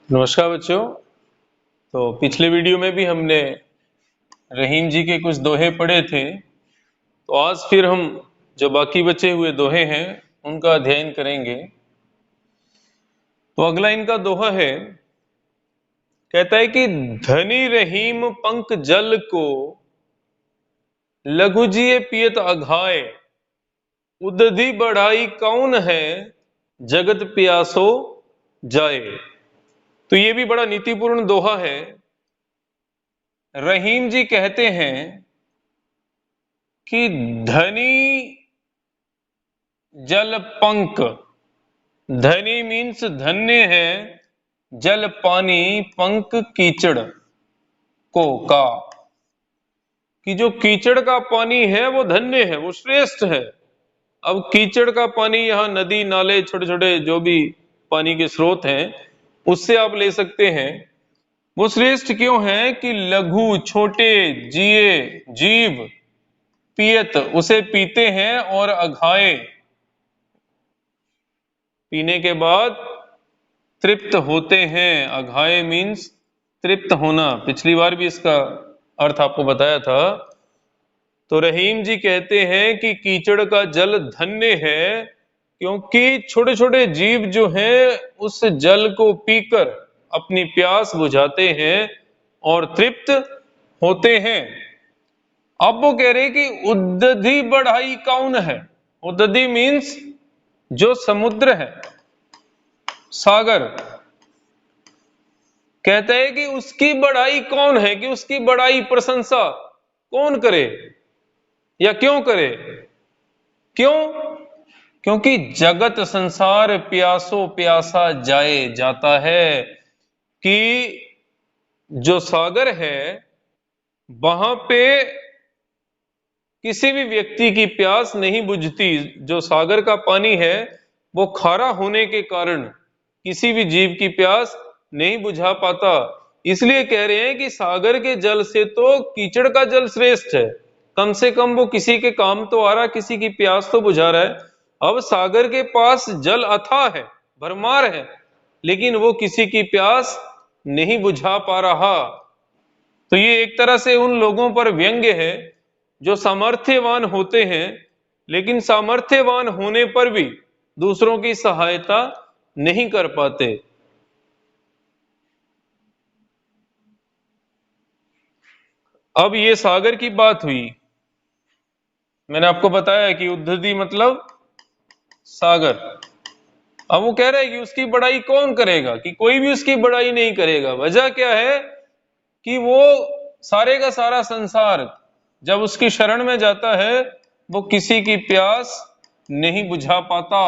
नमस्कार बच्चों। तो पिछले वीडियो में भी हमने रहीम जी के कुछ दोहे पढ़े थे। तो आज फिर हम जो बाकी बचे हुए दोहे हैं उनका अध्ययन करेंगे। तो अगला इनका दोहा है, कहता है कि धनी रहीम पंख जल को लघु जिए पियत अघाए, उदधि बढ़ाई कौन है जगत प्यासो जाए। तो ये भी बड़ा नीतिपूर्ण दोहा है। रहीम जी कहते हैं कि धनी जल पंख, धनी मीन्स धन्य है, जल पानी, पंख कीचड़ को का, कि जो कीचड़ का पानी है वो धन्य है, वो श्रेष्ठ है। अब कीचड़ का पानी यहाँ नदी नाले छोटे छोटे जो भी पानी के स्रोत हैं उससे आप ले सकते हैं। वो श्रेष्ठ क्यों है कि लघु छोटे जिए जीव पियत उसे पीते हैं और अघाए, पीने के बाद तृप्त होते हैं। अघाए मीन्स तृप्त होना। पिछली बार भी इसका अर्थ आपको बताया था। तो रहीम जी कहते हैं कि कीचड़ का जल धन्य है क्योंकि छोटे छोटे जीव जो हैं उस जल को पीकर अपनी प्यास बुझाते हैं और तृप्त होते हैं। अब वो कह रहे कि उदधि बढ़ाई कौन है। उदधि मीन्स जो समुद्र है, सागर। कहते हैं कि उसकी बढ़ाई कौन है, कि उसकी बढ़ाई प्रशंसा कौन करे या क्यों करे। क्यों? क्योंकि जगत संसार प्यासो प्यासा जाए जाता है, कि जो सागर है वहां पे किसी भी व्यक्ति की प्यास नहीं बुझती। जो सागर का पानी है वो खारा होने के कारण किसी भी जीव की प्यास नहीं बुझा पाता। इसलिए कह रहे हैं कि सागर के जल से तो कीचड़ का जल श्रेष्ठ है। कम से कम वो किसी के काम तो आ रहा, किसी की प्यास तो बुझा रहा है। अब सागर के पास जल अथाह है, भरमार है, लेकिन वो किसी की प्यास नहीं बुझा पा रहा। तो ये एक तरह से उन लोगों पर व्यंग्य है जो सामर्थ्यवान होते हैं, लेकिन सामर्थ्यवान होने पर भी दूसरों की सहायता नहीं कर पाते। अब ये सागर की बात हुई। मैंने आपको बताया कि उद्धति मतलब सागर। अब वो कह रहा है कि उसकी बड़ाई कौन करेगा, कि कोई भी उसकी बड़ाई नहीं करेगा। वजह क्या है कि वो सारे का सारा संसार जब उसकी शरण में जाता है वो किसी की प्यास नहीं बुझा पाता।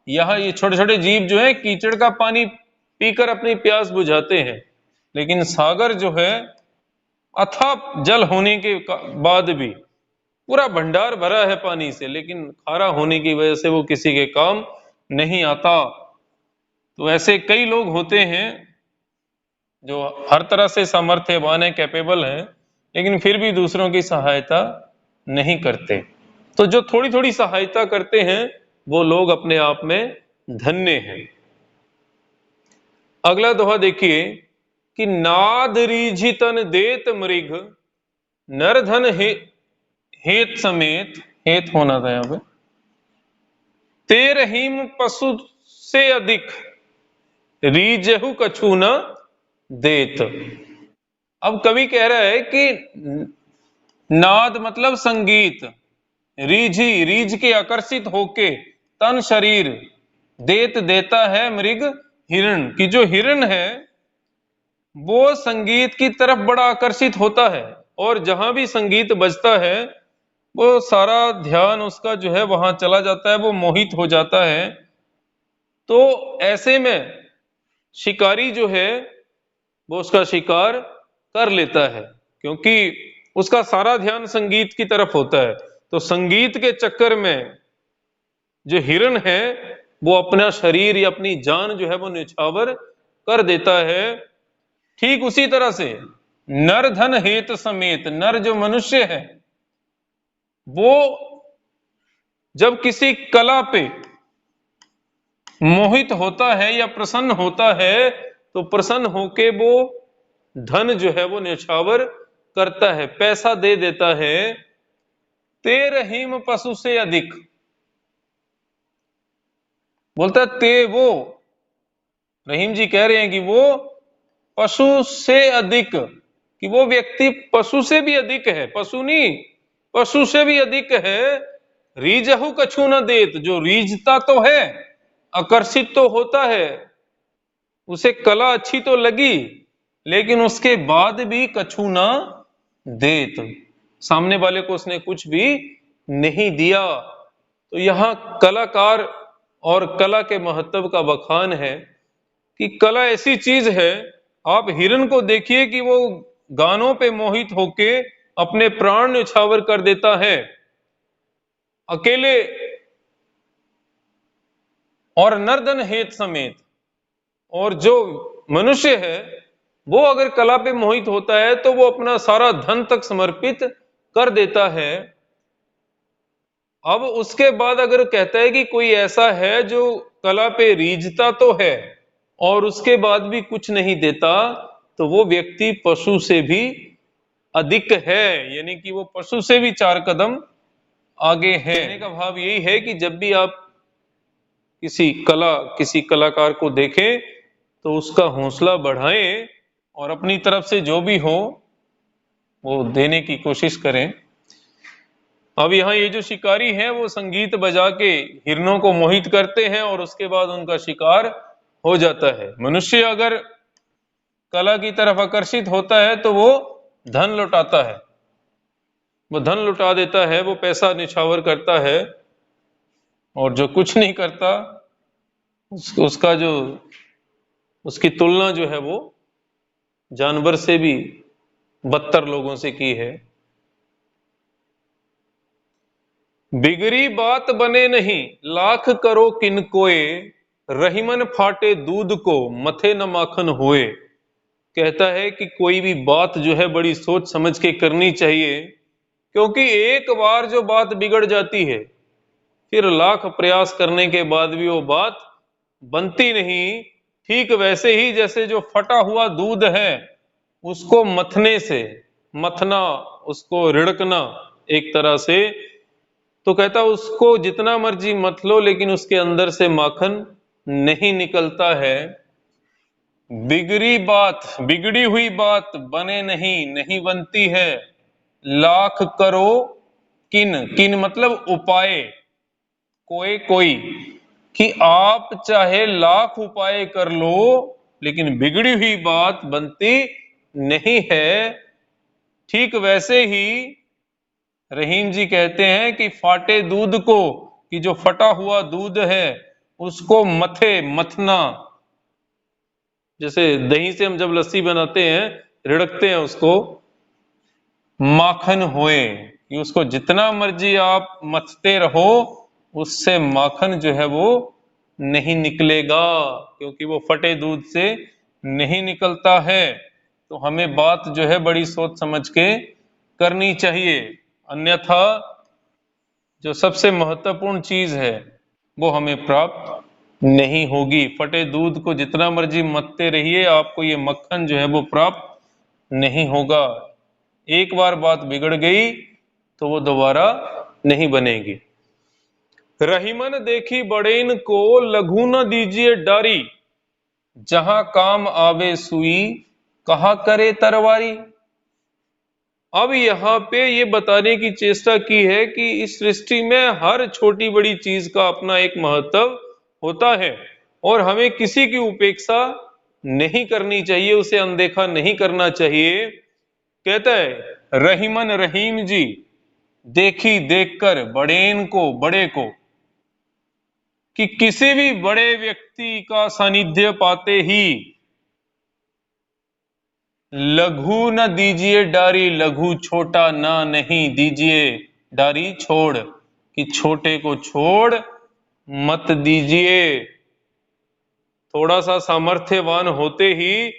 यह ये छोटे छोटे जीव जो है कीचड़ का पानी पीकर अपनी प्यास बुझाते हैं, लेकिन सागर जो है अथाह जल होने के बाद भी पूरा भंडार भरा है पानी से, लेकिन खारा होने की वजह से वो किसी के काम नहीं आता। तो ऐसे कई लोग होते हैं जो हर तरह से सामर्थ्यवान है, कैपेबल है, लेकिन फिर भी दूसरों की सहायता नहीं करते। तो जो थोड़ी थोड़ी सहायता करते हैं वो लोग अपने आप में धन्य हैं। अगला दोहा देखिए कि नाद रीझि तन देत मृग, नर धन हेत समेत, हेत होना था यहां पे, ते रहीम पशु से अधिक, रीजहु कछु न देत। अब कवि कह रहा है कि नाद मतलब संगीत, रीझी रीझ के आकर्षित होके, तन शरीर, देत देता है मृग हिरण, की जो हिरण है वो संगीत की तरफ बड़ा आकर्षित होता है और जहां भी संगीत बजता है वो सारा ध्यान उसका जो है वहां चला जाता है, वो मोहित हो जाता है। तो ऐसे में शिकारी जो है वो उसका शिकार कर लेता है क्योंकि उसका सारा ध्यान संगीत की तरफ होता है। तो संगीत के चक्कर में जो हिरण है वो अपना शरीर या अपनी जान जो है वो न्यौछावर कर देता है। ठीक उसी तरह से नर धन हेत समेत, नर जो मनुष्य है वो जब किसी कला पे मोहित होता है या प्रसन्न होता है तो प्रसन्न होके वो धन जो है वो न्यौछावर करता है, पैसा दे देता है। ते रहीम पशु से अधिक, बोलता है ते वो, रहीम जी कह रहे हैं कि वो पशु से अधिक, कि वो व्यक्ति पशु से भी अधिक है, पशु नहीं, पशु से भी अधिक है। रीजहु कछु न देत, जो रीझता तो है, आकर्षित तो होता है, उसे कला अच्छी तो लगी, लेकिन उसके बाद भी कछु ना देत, सामने वाले को उसने कुछ भी नहीं दिया। तो यहां कलाकार और कला के महत्व का बखान है कि कला ऐसी चीज है, आप हिरण को देखिए कि वो गानों पे मोहित होके अपने प्राण न्यौछावर कर देता है अकेले, और नर्दन हेत समेत। और जो मनुष्य है वो अगर कला पे मोहित होता है तो वो अपना सारा धन तक समर्पित कर देता है। अब उसके बाद अगर कहता है कि कोई ऐसा है जो कला पे रीझता तो है और उसके बाद भी कुछ नहीं देता, तो वो व्यक्ति पशु से भी अधिक है, यानी कि वो पशु से भी 4 कदम आगे है। कहने का भाव यही है कि जब भी आप किसी कलाकार को देखें तो उसका हौसला बढ़ाएं और अपनी तरफ से जो भी हो वो देने की कोशिश करें। अब यहाँ ये जो शिकारी हैं वो संगीत बजा के हिरणों को मोहित करते हैं और उसके बाद उनका शिकार हो जाता है। मनुष्य अगर कला की तरफ आकर्षित होता है तो वो धन लुटाता है, वो धन लुटा देता है, वो पैसा निछावर करता है, और जो कुछ नहीं करता उसका जो उसकी तुलना जो है वो जानवर से भी बदतर लोगों से की है। बिगड़ी बात बने नहीं, लाख करो किन कोय, रहीमन फाटे दूध को, मथे न माखन होए। कहता है कि कोई भी बात जो है बड़ी सोच समझ के करनी चाहिए, क्योंकि एक बार जो बात बिगड़ जाती है फिर लाख प्रयास करने के बाद भी वो बात बनती नहीं। ठीक वैसे ही जैसे जो फटा हुआ दूध है उसको मथने से, मथना, उसको रिड़कना एक तरह से, तो कहता उसको जितना मर्जी मथ लो लेकिन उसके अंदर से माखन नहीं निकलता है। बिगड़ी हुई बात बने नहीं, नहीं बनती है। लाख करो किन, किन मतलब उपाय, कोई, कि आप चाहे लाख उपाय कर लो लेकिन बिगड़ी हुई बात बनती नहीं है। ठीक वैसे ही रहीम जी कहते हैं कि फाटे दूध को, कि जो फटा हुआ दूध है उसको मथना, जैसे दही से हम जब लस्सी बनाते हैं रिड़कते हैं उसको, माखन होए, कि उसको जितना मर्जी आप मथते रहो उससे माखन जो है वो नहीं निकलेगा, क्योंकि वो फटे दूध से नहीं निकलता है। तो हमें बात जो है बड़ी सोच समझ के करनी चाहिए, अन्यथा जो सबसे महत्वपूर्ण चीज है वो हमें प्राप्त नहीं होगी। फटे दूध को जितना मर्जी मथते रहिए, आपको ये मक्खन जो है वो प्राप्त नहीं होगा। एक बार बात बिगड़ गई तो वो दोबारा नहीं बनेगी। रहीमन देखी बड़ेन को, लघु न दीजिए डारी, जहां काम आवे सुई, कहा करे तरवारी। अब यहां पे ये बताने की चेष्टा की है कि इस सृष्टि में हर छोटी बड़ी चीज का अपना एक महत्व होता है और हमें किसी की उपेक्षा नहीं करनी चाहिए, उसे अनदेखा नहीं करना चाहिए। कहता है रहीमन, रहीम जी देखी देखकर बड़ेन को, बड़े को, कि किसी भी बड़े व्यक्ति का सानिध्य पाते ही लघु न दीजिए डारी, लघु छोटा ना नहीं दीजिए डारी छोड़, कि छोटे को छोड़ मत दीजिए। थोड़ा सा सामर्थ्यवान होते ही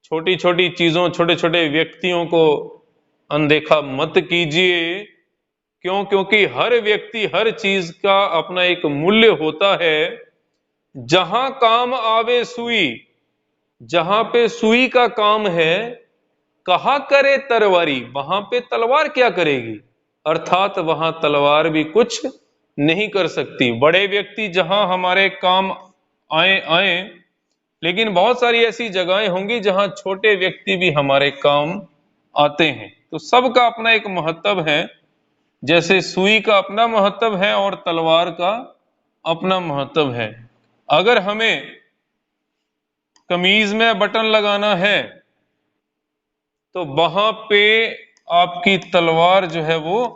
छोटी छोटी चीजों, छोटे छोटे व्यक्तियों को अनदेखा मत कीजिए। क्यों? क्योंकि हर व्यक्ति, हर चीज का अपना एक मूल्य होता है। जहां काम आवे सुई, जहां पे सुई का काम है, कहा करे तरवारी, वहां पे तलवार क्या करेगी, अर्थात वहां तलवार भी कुछ नहीं कर सकती। बड़े व्यक्ति जहां हमारे काम आए आए, लेकिन बहुत सारी ऐसी जगहें होंगी जहां छोटे व्यक्ति भी हमारे काम आते हैं। तो सबका अपना एक महत्व है, जैसे सुई का अपना महत्व है और तलवार का अपना महत्व है। अगर हमें कमीज में बटन लगाना है तो वहां पे आपकी तलवार जो है वो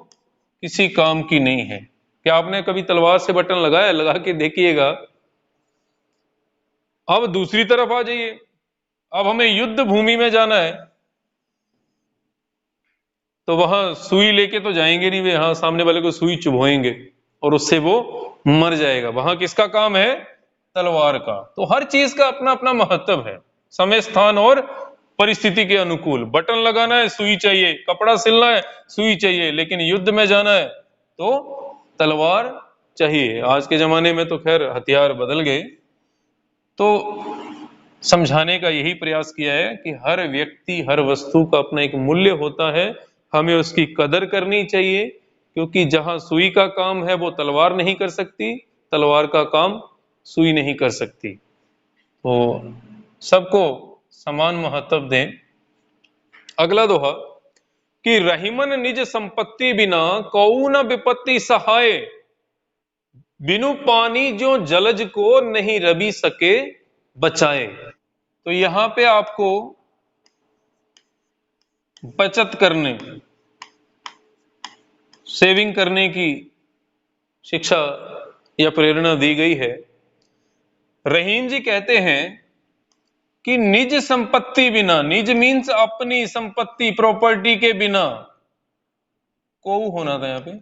किसी काम की नहीं है। क्या आपने कभी तलवार से बटन लगाया? लगा के देखिएगा। अब दूसरी तरफ आ जाइए, अब हमें युद्ध भूमि में जाना है तो वहां सुई लेके तो जाएंगे नहीं, वे हाँ सामने वाले को सुई चुभोएंगे और उससे वो मर जाएगा। वहां किसका काम है? तलवार का। तो हर चीज का अपना अपना महत्व है, समय स्थान और परिस्थिति के अनुकूल। बटन लगाना है सुई चाहिए, कपड़ा सिलना है सुई चाहिए, लेकिन युद्ध में जाना है तो तलवार चाहिए। आज के जमाने में तो खैर हथियार बदल गए। तो समझाने का यही प्रयास किया है कि हर व्यक्ति, हर वस्तु का अपना एक मूल्य होता है, हमें उसकी कदर करनी चाहिए, क्योंकि जहां सुई का काम है वो तलवार नहीं कर सकती, तलवार का काम सुई नहीं कर सकती। तो सबको समान महत्व दें। अगला दोहा कि रहीमन निज संपत्ति बिना कऊ न विपत्ति सहाय, बिनु पानी जो जलज को नहीं रवि सके बचाए। तो यहां पे आपको बचत करने, सेविंग करने की शिक्षा या प्रेरणा दी गई है। रहीम जी कहते हैं कि निज संपत्ति बिना, निज मीन्स अपनी संपत्ति, प्रॉपर्टी के बिना, को होना था यहां पे,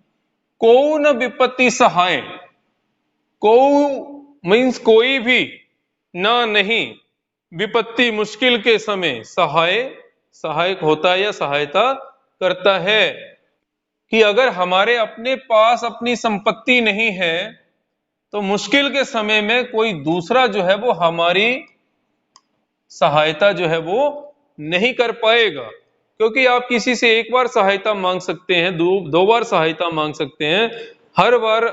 को न विपत्ति सहाय। को मीन्स कोई भी, ना नहीं, विपत्ति मुश्किल के समय सहाय, सहायक होता है या सहायता करता है। कि अगर हमारे अपने पास अपनी संपत्ति नहीं है तो मुश्किल के समय में कोई दूसरा जो है वो हमारी सहायता जो है वो नहीं कर पाएगा। क्योंकि आप किसी से एक बार सहायता मांग सकते हैं, दो बार सहायता मांग सकते हैं, हर बार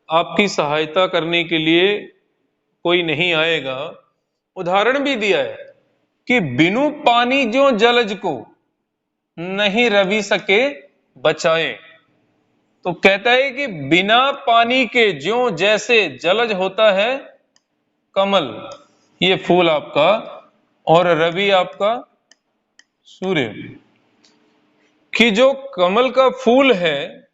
आपकी सहायता करने के लिए कोई नहीं आएगा। उदाहरण भी दिया है कि बिनु पानी जो जलज को नहीं रवि सके बचाए। तो कहता है कि बिना पानी के ज्यों जैसे जलज होता है कमल, ये फूल आपका, और रवि आपका सूर्य, कि जो कमल का फूल है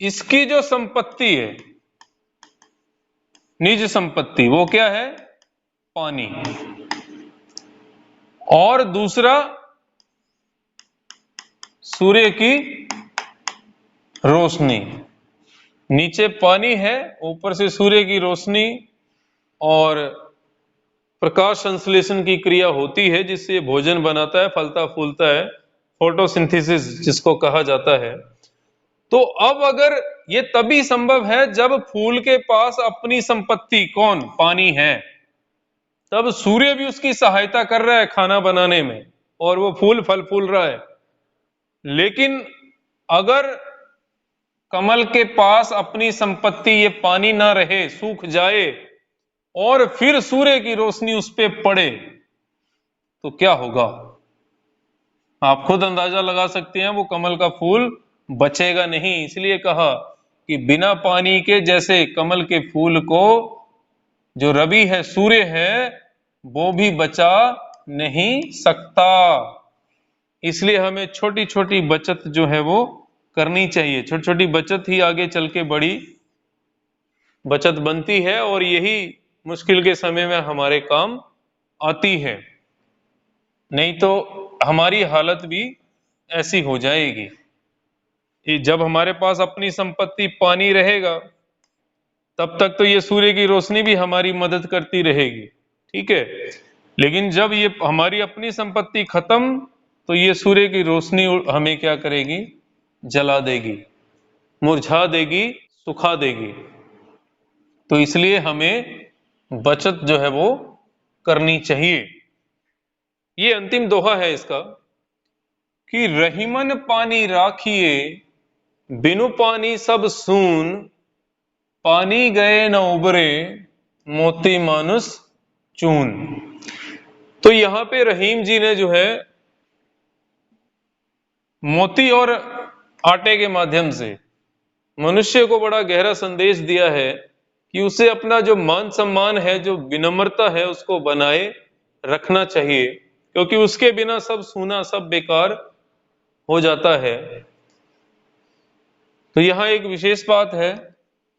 इसकी जो संपत्ति है, निज संपत्ति, वो क्या है? पानी। और दूसरा सूर्य की रोशनी। नीचे पानी है, ऊपर से सूर्य की रोशनी और प्रकाश संश्लेषण की क्रिया होती है जिससे भोजन बनाता है, फलता फूलता है, फोटोसिंथेसिस जिसको कहा जाता है। तो अब अगर ये तभी संभव है जब फूल के पास अपनी संपत्ति कौन? पानी है। तब सूर्य भी उसकी सहायता कर रहा है खाना बनाने में और वो फूल फल फूल रहा है। लेकिन अगर कमल के पास अपनी संपत्ति ये पानी ना रहे, सूख जाए और फिर सूर्य की रोशनी उस पर पड़े तो क्या होगा? आप खुद अंदाजा लगा सकते हैं, वो कमल का फूल बचेगा नहीं। इसलिए कहा कि बिना पानी के, जैसे कमल के फूल को जो रवि है, सूर्य है, वो भी बचा नहीं सकता। इसलिए हमें छोटी छोटी बचत जो है वो करनी चाहिए। छोटी छोटी बचत ही आगे चल के बड़ी बचत बनती है और यही मुश्किल के समय में हमारे काम आती है। नहीं तो हमारी हालत भी ऐसी हो जाएगी। जब हमारे पास अपनी संपत्ति पानी रहेगा तब तक तो ये सूर्य की रोशनी भी हमारी मदद करती रहेगी, ठीक है। लेकिन जब ये हमारी अपनी संपत्ति खत्म तो ये सूर्य की रोशनी हमें क्या करेगी? जला देगी, मुरझा देगी, सुखा देगी। तो इसलिए हमें बचत जो है वो करनी चाहिए। ये अंतिम दोहा है इसका कि रहीमन पानी राखिए बिनु पानी सब सून, पानी गए न उबरे मोती मानुस चून। तो यहां पे रहीम जी ने जो है मोती और आटे के माध्यम से मनुष्य को बड़ा गहरा संदेश दिया है कि उसे अपना जो मान सम्मान है, जो विनम्रता है, उसको बनाए रखना चाहिए, क्योंकि उसके बिना सब सूना, सब बेकार हो जाता है। तो यहां एक विशेष बात है,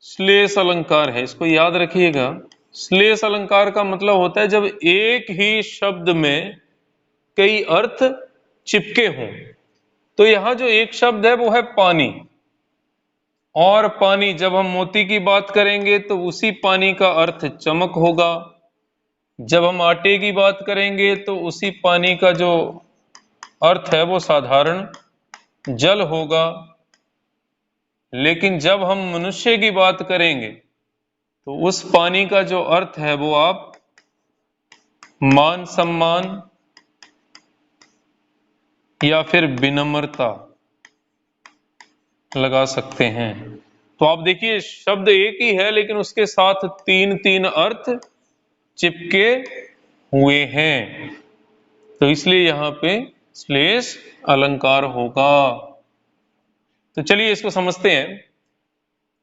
श्लेष अलंकार है, इसको याद रखिएगा। श्लेष अलंकार का मतलब होता है जब एक ही शब्द में कई अर्थ चिपके हों। तो यहां जो एक शब्द है वो है पानी, और पानी, जब हम मोती की बात करेंगे तो उसी पानी का अर्थ चमक होगा। जब हम आटे की बात करेंगे तो उसी पानी का जो अर्थ है वो साधारण जल होगा। लेकिन जब हम मनुष्य की बात करेंगे तो उस पानी का जो अर्थ है वो आप मान सम्मान या फिर विनम्रता लगा सकते हैं। तो आप देखिए, शब्द एक ही है लेकिन उसके साथ तीन तीन अर्थ चिपके हुए हैं, तो इसलिए यहां पे श्लेष अलंकार होगा। तो चलिए इसको समझते हैं।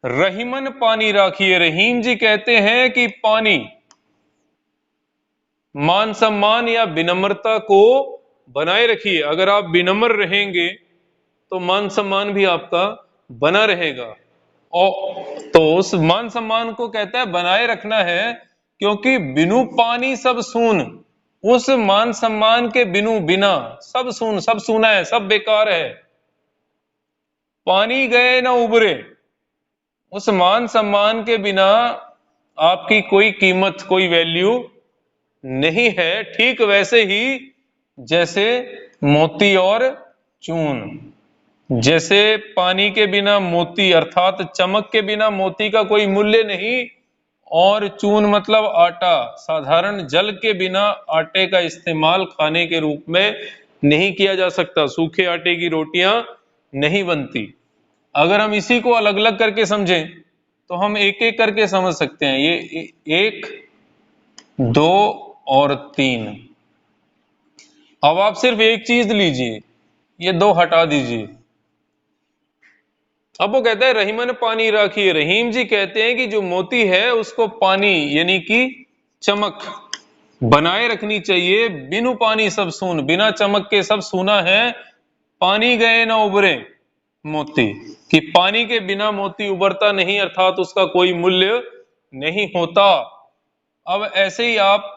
रहीमन पानी राखिए, रहीम जी कहते हैं कि पानी मान सम्मान या विनम्रता को बनाए रखिए। अगर आप विनम्र रहेंगे तो मान सम्मान भी आपका बना रहेगा। और तो उस मान सम्मान को कहता है बनाए रखना है, क्योंकि बिनु पानी सब सून, उस मान सम्मान के बिनु, बिना सब सून, सब सूना है, सब बेकार है। पानी गए ना उबरे, उस मान सम्मान के बिना आपकी कोई कीमत, कोई वैल्यू नहीं है। ठीक वैसे ही जैसे मोती और चून, जैसे पानी के बिना मोती अर्थात चमक के बिना मोती का कोई मूल्य नहीं, और चून मतलब आटा, साधारण जल के बिना आटे का इस्तेमाल खाने के रूप में नहीं किया जा सकता। सूखे आटे की रोटियां नहीं बनती। अगर हम इसी को अलग अलग करके समझें तो हम एक एक करके समझ सकते हैं। ये एक, दो और तीन। अब आप सिर्फ एक चीज लीजिए, ये दो हटा दीजिए। अब वो कहता है रहीमन पानी राखिए, रहीम जी कहते हैं कि जो मोती है उसको पानी यानी कि चमक बनाए रखनी चाहिए। बिनु पानी सब सून, बिना चमक के सब सूना है। पानी गए ना उबरे मोती, कि पानी के बिना मोती उबरता नहीं, अर्थात उसका कोई मूल्य नहीं होता। अब ऐसे ही आप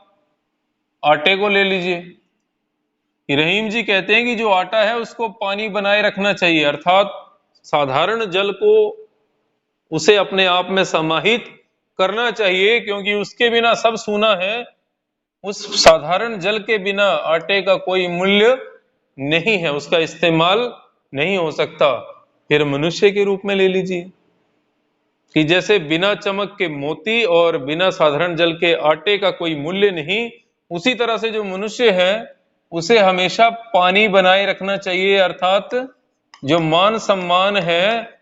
आटे को ले लीजिए। रहीम जी कहते हैं कि जो आटा है उसको पानी बनाए रखना चाहिए, अर्थात साधारण जल को उसे अपने आप में समाहित करना चाहिए, क्योंकि उसके बिना सब सूना है। उस साधारण जल के बिना आटे का कोई मूल्य नहीं है, उसका इस्तेमाल नहीं हो सकता। फिर मनुष्य के रूप में ले लीजिए कि जैसे बिना चमक के मोती और बिना साधारण जल के आटे का कोई मूल्य नहीं, उसी तरह से जो मनुष्य है उसे हमेशा पानी बनाए रखना चाहिए, अर्थात जो मान सम्मान है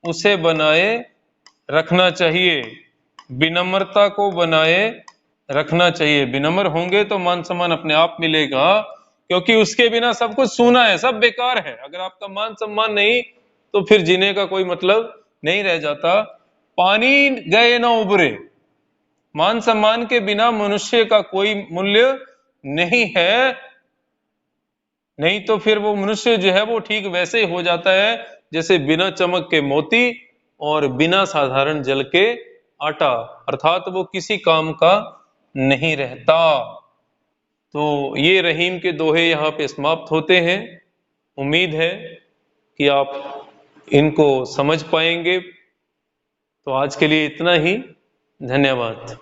उसे बनाए रखना चाहिए, विनम्रता को बनाए रखना चाहिए। विनम्र होंगे तो मान सम्मान अपने आप मिलेगा, क्योंकि उसके बिना सब कुछ सूना है, सब बेकार है। अगर आपका मान सम्मान नहीं तो फिर जीने का कोई मतलब नहीं रह जाता। पानी गए ना उबरे, मान सम्मान के बिना मनुष्य का कोई मूल्य नहीं है। नहीं तो फिर वो मनुष्य जो है वो ठीक वैसे ही हो जाता है जैसे बिना चमक के मोती और बिना साधारण जल के आटा, अर्थात वो किसी काम का नहीं रहता। तो ये रहीम के दोहे यहाँ पे समाप्त होते हैं। उम्मीद है कि आप इनको समझ पाएंगे। तो आज के लिए इतना ही। धन्यवाद।